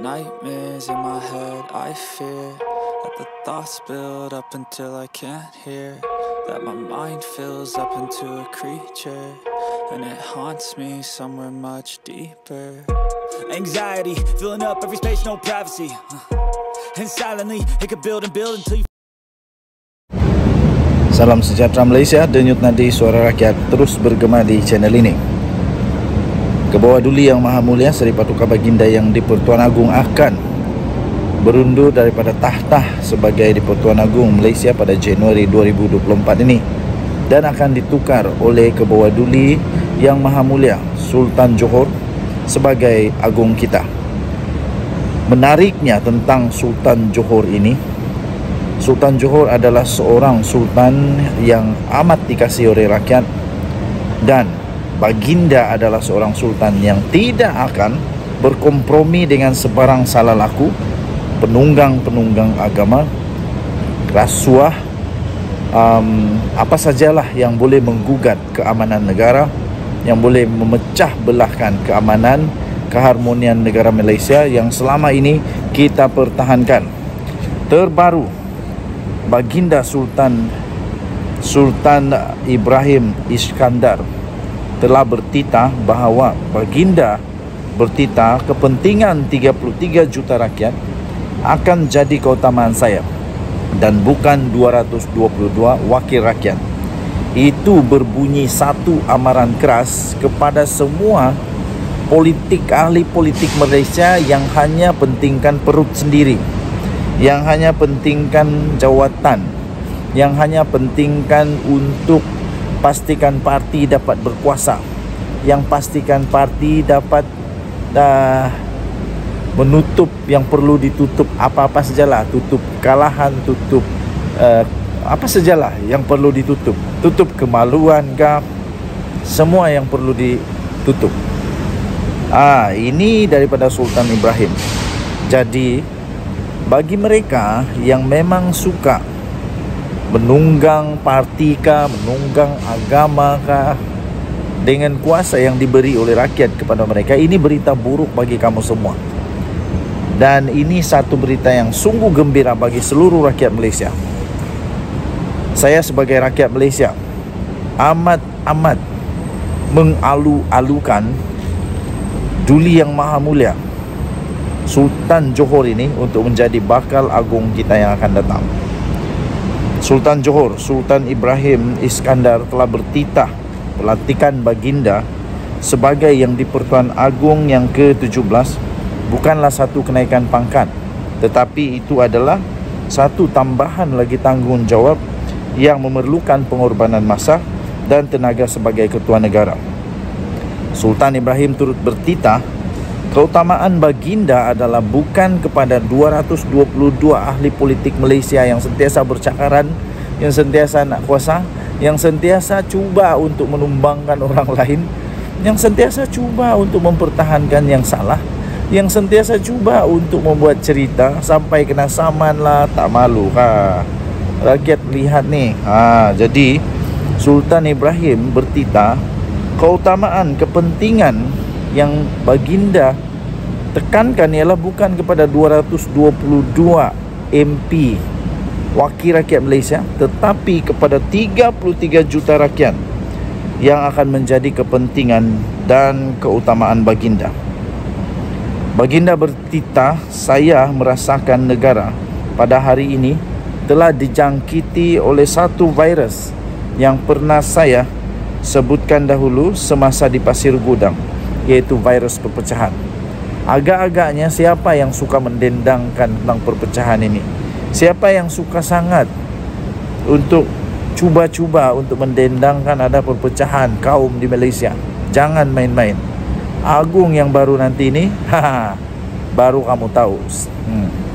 nightmares in my head, I fear that the thoughts build up until I can't hear, that my mind fills up into a creature, and it haunts me somewhere much deeper. Anxiety, filling up every space, no privacy. And silently, it could build and build until you... Salam sejahtera Malaysia, denyut nadi suara rakyat terus bergema di channel ini. Kebawah Duli Yang Maha Mulia Seri Paduka Baginda yang di-Pertuan Agong akan berundur daripada tahtah sebagai di-Pertuan Agong Malaysia pada Januari 2024 ini, dan akan ditukar oleh Kebawah Duli Yang Maha Mulia Sultan Johor sebagai Agong kita. Menariknya tentang Sultan Johor ini, Sultan Johor adalah seorang sultan yang amat dikasihi oleh rakyat, dan Baginda adalah seorang sultan yang tidak akan berkompromi dengan sebarang salah laku, penunggang-penunggang agama, rasuah, apa sajalah yang boleh menggugat keamanan negara, yang boleh memecah belahkan keamanan, keharmonian negara Malaysia yang selama ini kita pertahankan. Terbaru, Baginda Sultan Ibrahim Iskandar telah bertitah bahawa Baginda bertitah kepentingan 33 juta rakyat akan jadi keutamaan saya dan bukan 222 wakil rakyat. Itu berbunyi satu amaran keras kepada semua ahli politik Malaysia yang hanya pentingkan perut sendiri, yang hanya pentingkan jawatan, yang hanya pentingkan untuk pastikan parti dapat berkuasa, yang pastikan parti dapat menutup yang perlu ditutup, apa-apa sajalah, tutup kalahan, tutup apa sajalah yang perlu ditutup, tutup kemaluan kah, semua yang perlu ditutup. Ini daripada Sultan Ibrahim. Jadi bagi mereka yang memang suka menunggang parti kah, menunggang agama kah, dengan kuasa yang diberi oleh rakyat kepada mereka, ini berita buruk bagi kamu semua. Dan ini satu berita yang sungguh gembira bagi seluruh rakyat Malaysia. Saya sebagai rakyat Malaysia amat mengalu-alukan Duli Yang Maha Mulia Sultan Johor ini untuk menjadi bakal agung kita yang akan datang. Sultan Johor, Sultan Ibrahim Iskandar telah bertitah pelantikan Baginda sebagai yang di-Pertuan Agong yang ke-17 bukanlah satu kenaikan pangkat, tetapi itu adalah satu tambahan lagi tanggungjawab yang memerlukan pengorbanan masa dan tenaga sebagai ketua negara. Sultan Ibrahim turut bertitah keutamaan Baginda adalah bukan kepada 222 ahli politik Malaysia yang sentiasa bercakaran, yang sentiasa nak kuasa, yang sentiasa cuba untuk menumbangkan orang lain, yang sentiasa cuba untuk mempertahankan yang salah, yang sentiasa cuba untuk membuat cerita sampai kena saman lah, tak malu rakyat lihat ni. Jadi Sultan Ibrahim bertitah keutamaan kepentingan yang Baginda tekankan ialah bukan kepada 222 MP wakil rakyat Malaysia, tetapi kepada 33 juta rakyat yang akan menjadi kepentingan dan keutamaan Baginda. Baginda bertitah, saya merasakan negara pada hari ini telah dijangkiti oleh satu virus yang pernah saya sebutkan dahulu semasa di Pasir Gudang, iaitu virus perpecahan. Agak-agaknya siapa yang suka mendendangkan tentang perpecahan ini? Siapa yang suka sangat untuk cuba-cuba untuk mendendangkan ada perpecahan kaum di Malaysia? Jangan main-main. Agung yang baru nanti ini, baru kamu tahu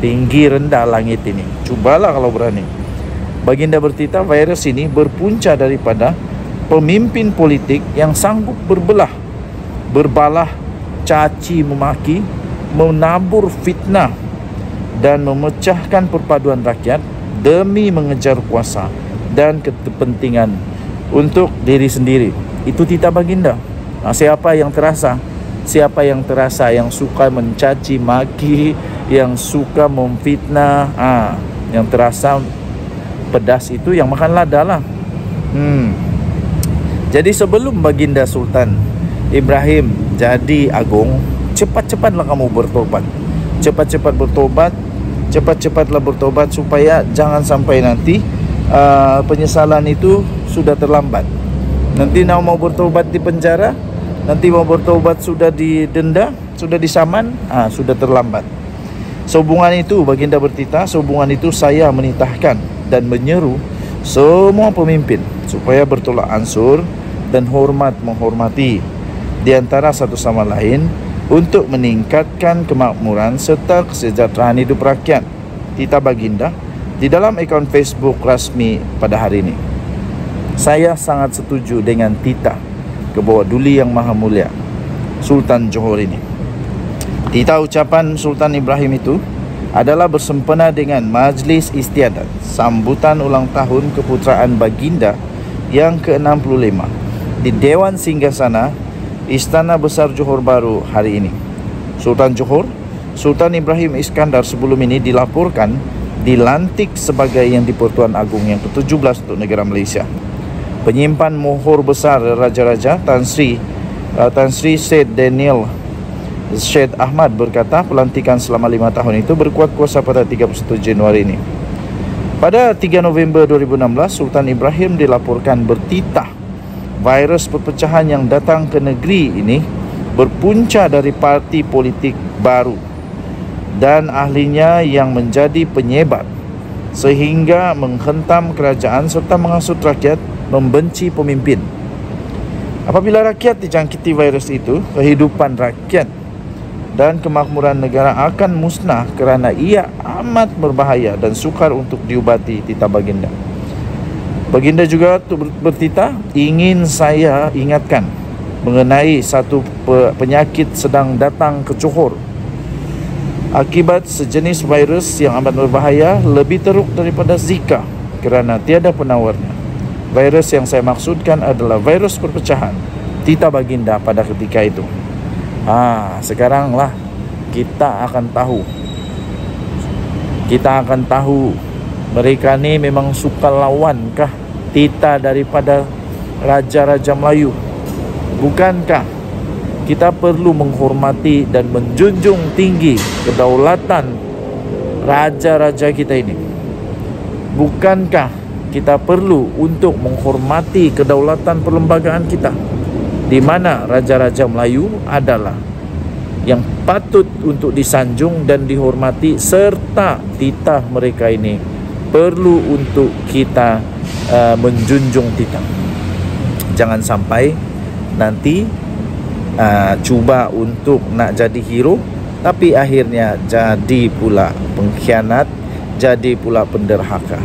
tinggi rendah langit ini. Cubalah kalau berani. Baginda bertitah virus ini berpunca daripada pemimpin politik yang sanggup berbalah, caci memaki, menabur fitnah dan memecahkan perpaduan rakyat demi mengejar kuasa dan kepentingan untuk diri sendiri. Itu titah Baginda. Siapa yang terasa siapa yang terasa, yang suka mencaci maki, yang suka memfitnah, yang terasa pedas itu yang makan lada lah. Jadi sebelum baginda Sultan Ibrahim jadi agung, cepat-cepatlah kamu bertobat. Cepat-cepatlah bertobat supaya jangan sampai nanti penyesalan itu sudah terlambat. Nanti mau bertobat di penjara, nanti mau bertobat sudah didenda, sudah disaman, sudah terlambat. Sehubungan itu baginda bertitah, sehubungan itu saya menitahkan dan menyeru semua pemimpin supaya bertolak ansur dan hormat menghormati di antara satu sama lain untuk meningkatkan kemakmuran serta kesejahteraan hidup rakyat. Titah baginda di dalam akaun Facebook rasmi pada hari ini. Saya sangat setuju dengan titah Kebawah Duli Yang Maha Mulia Sultan Johor ini. Titah ucapan Sultan Ibrahim itu adalah bersempena dengan Majlis Istiadat sambutan ulang tahun keputraan baginda yang ke-65 di Dewan Singgasana Istana Besar Johor Bahru hari ini. Sultan Johor, Sultan Ibrahim Iskandar sebelum ini dilaporkan dilantik sebagai Yang di-Pertuan Agong yang ke-17 untuk negara Malaysia. Penyimpan mohor besar Raja-Raja Tan Sri Syed Daniel Syed Ahmad berkata pelantikan selama 5 tahun itu berkuat kuasa pada 31 Januari ini. Pada 3 November 2016, Sultan Ibrahim dilaporkan bertitah virus perpecahan yang datang ke negeri ini berpunca dari parti politik baru dan ahlinya yang menjadi penyebar sehingga menghentam kerajaan serta menghasut rakyat membenci pemimpin. Apabila rakyat dijangkiti virus itu, kehidupan rakyat dan kemakmuran negara akan musnah kerana ia amat berbahaya dan sukar untuk diubati, titah baginda. Baginda juga bertitah ingin saya ingatkan mengenai satu penyakit sedang datang ke Johor. Akibat sejenis virus yang amat berbahaya, lebih teruk daripada Zika kerana tiada penawarnya. Virus yang saya maksudkan adalah virus perpecahan, titah baginda pada ketika itu. Sekaranglah kita akan tahu mereka ni memang suka lawan kah titah daripada Raja-Raja Melayu. Bukankah kita perlu menghormati dan menjunjung tinggi kedaulatan Raja-Raja kita ini? Bukankah kita perlu untuk menghormati kedaulatan perlembagaan kita, di mana Raja-Raja Melayu adalah yang patut untuk disanjung dan dihormati, serta titah mereka ini perlu untuk kita menjunjung titah. Jangan sampai nanti cuba untuk nak jadi hero, tapi akhirnya jadi pula pengkhianat, jadi pula penderhaka.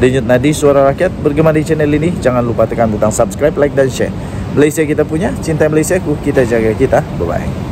Denyut nadi suara rakyat bergema di channel ini. Jangan lupa tekan butang subscribe, like dan share. Malaysia kita punya, cinta Malaysia ku, kita jaga kita. Bye-bye.